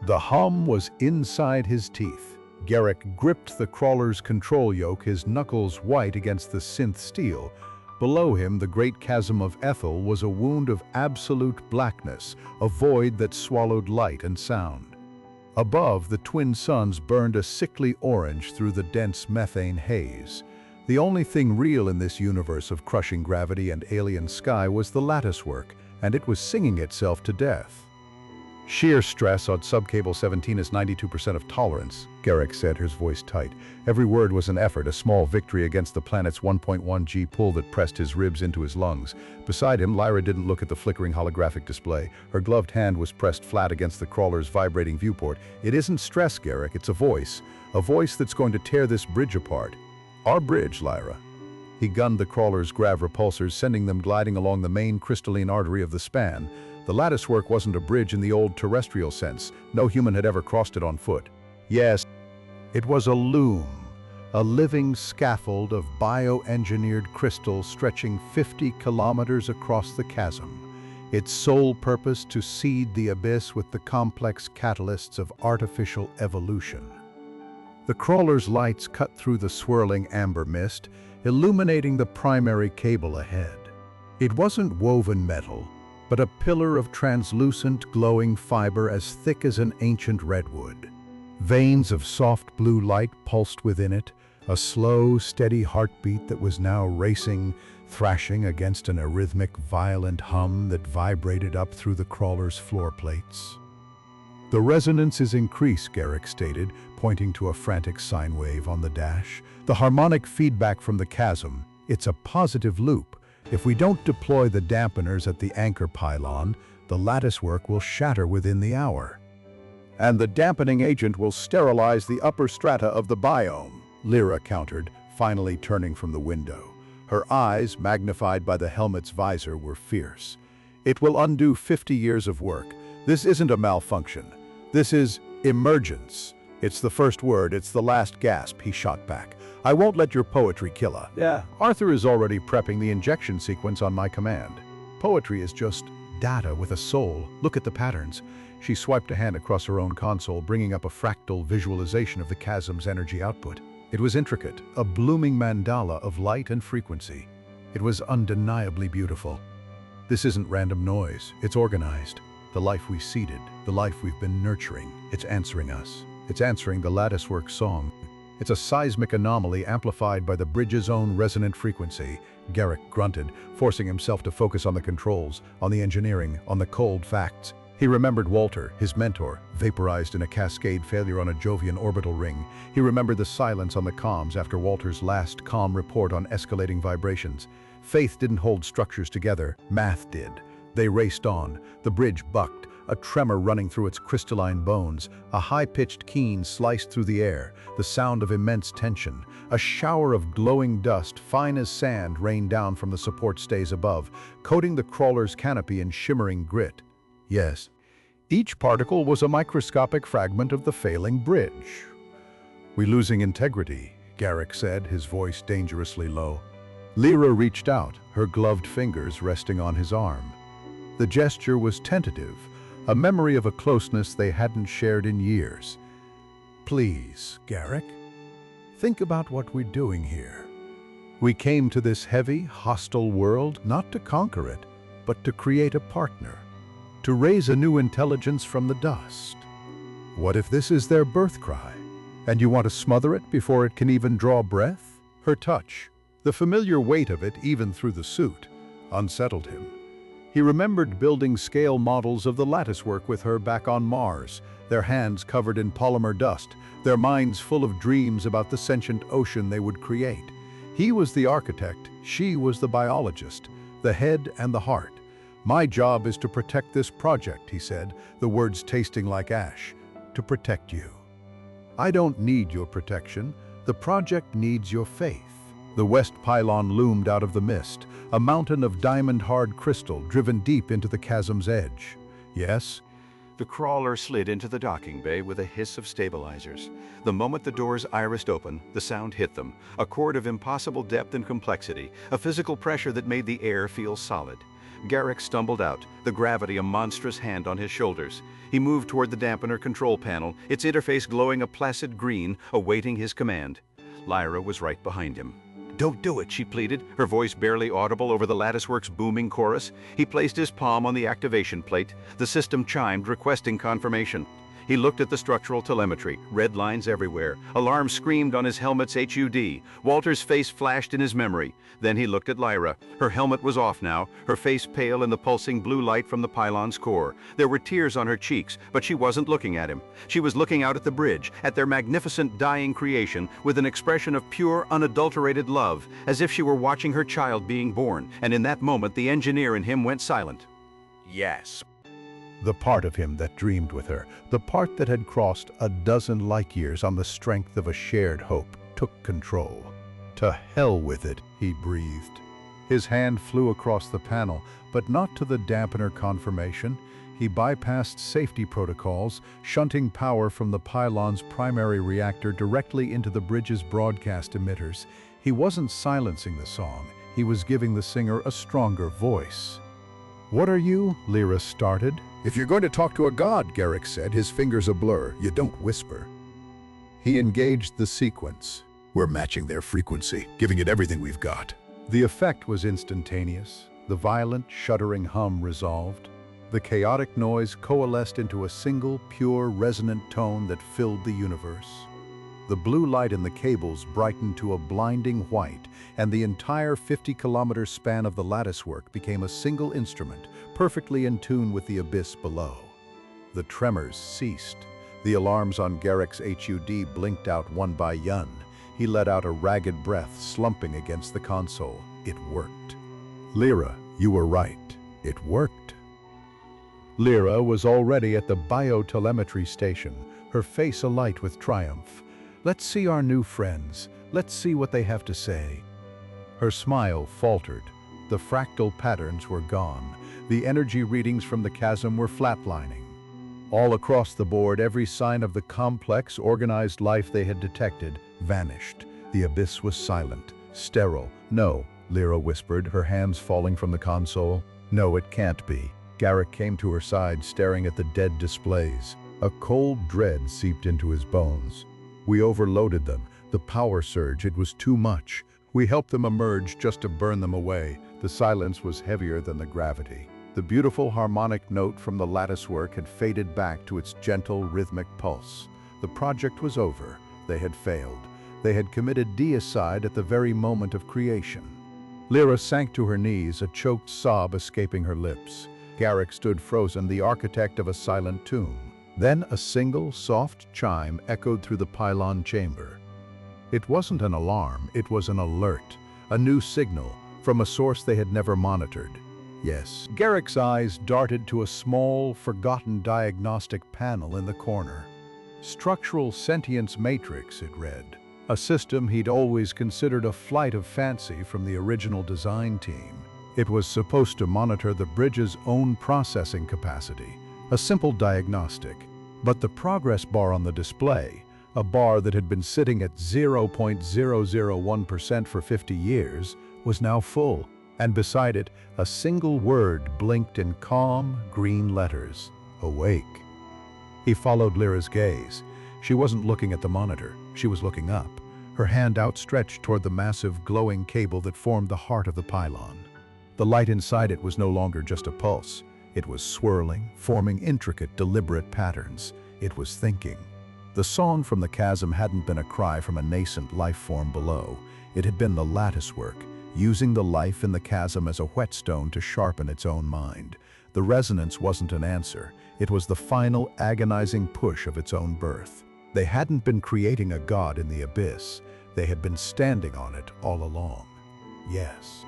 The hum was inside his teeth. Garrick gripped the crawler's control yoke, his knuckles white against the synth steel. Below him, the great chasm of Ethel was a wound of absolute blackness, a void that swallowed light and sound. Above, the twin suns burned a sickly orange through the dense methane haze. The only thing real in this universe of crushing gravity and alien sky was the latticework, and it was singing itself to death. Shear stress on subcable 17 is 92% of tolerance, Garrick said, his voice tight. Every word was an effort, a small victory against the planet's 1.1 G pull that pressed his ribs into his lungs. Beside him, Lyra didn't look at the flickering holographic display. Her gloved hand was pressed flat against the crawler's vibrating viewport. It isn't stress, Garrick, it's a voice that's going to tear this bridge apart. Our bridge, Lyra. He gunned the crawler's grav repulsors, sending them gliding along the main crystalline artery of the span. The latticework wasn't a bridge in the old terrestrial sense. No human had ever crossed it on foot. Yes, it was a loom, a living scaffold of bioengineered crystal stretching 50 kilometers across the chasm. Its sole purpose to seed the abyss with the complex catalysts of artificial evolution. The crawler's lights cut through the swirling amber mist, illuminating the primary cable ahead. It wasn't woven metal, but a pillar of translucent, glowing fiber as thick as an ancient redwood. Veins of soft blue light pulsed within it, a slow, steady heartbeat that was now racing, thrashing against an arrhythmic, violent hum that vibrated up through the crawler's floor plates. The resonance is increased, Garrick stated, pointing to a frantic sine wave on the dash. The harmonic feedback from the chasm, it's a positive loop. If we don't deploy the dampeners at the anchor pylon, the latticework will shatter within the hour. And the dampening agent will sterilize the upper strata of the biome, Lyra countered, finally turning from the window. Her eyes, magnified by the helmet's visor, were fierce. It will undo 50 years of work. This isn't a malfunction. This is emergence. It's the first word, it's the last gasp, he shot back. I won't let your poetry kill her. Yeah, Arthur is already prepping the injection sequence on my command. Poetry is just data with a soul. Look at the patterns. She swiped a hand across her own console, bringing up a fractal visualization of the chasm's energy output. It was intricate, a blooming mandala of light and frequency. It was undeniably beautiful. This isn't random noise, it's organized. The life we seeded, the life we've been nurturing, it's answering us. It's answering the latticework song. It's a seismic anomaly amplified by the bridge's own resonant frequency. Garrick grunted, forcing himself to focus on the controls, on the engineering, on the cold facts. He remembered Walter, his mentor, vaporized in a cascade failure on a Jovian orbital ring. He remembered the silence on the comms after Walter's last calm report on escalating vibrations. Faith didn't hold structures together, math did. They raced on. The bridge bucked, a tremor running through its crystalline bones, a high-pitched keen sliced through the air, the sound of immense tension. A shower of glowing dust, fine as sand, rained down from the support stays above, coating the crawler's canopy in shimmering grit. Yes, each particle was a microscopic fragment of the failing bridge. "We're losing integrity," Garrick said, his voice dangerously low. Lyra reached out, her gloved fingers resting on his arm. The gesture was tentative, a memory of a closeness they hadn't shared in years. "Please, Garrick, think about what we're doing here. We came to this heavy, hostile world not to conquer it, but to create a partner, to raise a new intelligence from the dust. What if this is their birth cry, and you want to smother it before it can even draw breath?" Her touch, the familiar weight of it even through the suit, unsettled him. He remembered building scale models of the latticework with her back on Mars, their hands covered in polymer dust, their minds full of dreams about the sentient ocean they would create. He was the architect, she was the biologist, the head and the heart. "My job is to protect this project," he said, the words tasting like ash. "To protect you. I don't need your protection. The project needs your faith." The west pylon loomed out of the mist, a mountain of diamond-hard crystal driven deep into the chasm's edge. "Yes?" The crawler slid into the docking bay with a hiss of stabilizers. The moment the doors irised open, the sound hit them, a chord of impossible depth and complexity, a physical pressure that made the air feel solid. Garrick stumbled out, the gravity a monstrous hand on his shoulders. He moved toward the dampener control panel, its interface glowing a placid green, awaiting his command. Lyra was right behind him. "Don't do it," she pleaded, her voice barely audible over the Latticework's booming chorus. He placed his palm on the activation plate. The system chimed, requesting confirmation. He looked at the structural telemetry, red lines everywhere. Alarm screamed on his helmet's HUD. Walter's face flashed in his memory. Then he looked at Lyra. Her helmet was off now, her face pale in the pulsing blue light from the pylon's core. There were tears on her cheeks, but she wasn't looking at him. She was looking out at the bridge, at their magnificent dying creation, with an expression of pure, unadulterated love, as if she were watching her child being born. And in that moment, the engineer in him went silent. Yes. The part of him that dreamed with her, the part that had crossed a dozen light years on the strength of a shared hope, took control. To hell with it, he breathed. His hand flew across the panel, but not to the dampener confirmation. He bypassed safety protocols, shunting power from the pylon's primary reactor directly into the bridge's broadcast emitters. He wasn't silencing the song, he was giving the singer a stronger voice. "What are you?" Lyra started. "If you're going to talk to a god," Garrick said, his fingers a blur, "you don't whisper." He engaged the sequence. "We're matching their frequency, giving it everything we've got." The effect was instantaneous. The violent, shuddering hum resolved. The chaotic noise coalesced into a single, pure, resonant tone that filled the universe. The blue light in the cables brightened to a blinding white, and the entire 50-kilometer span of the latticework became a single instrument, perfectly in tune with the abyss below. The tremors ceased. The alarms on Garrick's HUD blinked out one by one. He let out a ragged breath, slumping against the console. It worked. "Lyra, you were right. It worked." Lyra was already at the biotelemetry station, her face alight with triumph. "Let's see our new friends. Let's see what they have to say." Her smile faltered. The fractal patterns were gone. The energy readings from the chasm were flatlining. All across the board, every sign of the complex, organized life they had detected vanished. The abyss was silent, sterile. "No," Lyra whispered, her hands falling from the console. "No, it can't be." Garrick came to her side, staring at the dead displays. A cold dread seeped into his bones. "We overloaded them. The power surge, it was too much. We helped them emerge just to burn them away." The silence was heavier than the gravity. The beautiful harmonic note from the latticework had faded back to its gentle, rhythmic pulse. The project was over. They had failed. They had committed deicide at the very moment of creation. Lyra sank to her knees, a choked sob escaping her lips. Garrick stood frozen, the architect of a silent tomb. Then a single, soft chime echoed through the pylon chamber. It wasn't an alarm, it was an alert, a new signal from a source they had never monitored. Yes. Garrick's eyes darted to a small, forgotten diagnostic panel in the corner. Structural Sentience Matrix, it read. A system he'd always considered a flight of fancy from the original design team. It was supposed to monitor the bridge's own processing capacity. A simple diagnostic, but the progress bar on the display, a bar that had been sitting at 0.001% for 50 years, was now full, and beside it, a single word blinked in calm, green letters: awake. He followed Lyra's gaze. She wasn't looking at the monitor, she was looking up, her hand outstretched toward the massive, glowing cable that formed the heart of the pylon. The light inside it was no longer just a pulse. It was swirling, forming intricate, deliberate patterns. It was thinking. The song from the chasm hadn't been a cry from a nascent life form below. It had been the latticework, using the life in the chasm as a whetstone to sharpen its own mind. The resonance wasn't an answer. It was the final, agonizing push of its own birth. They hadn't been creating a god in the abyss. They had been standing on it all along. Yes.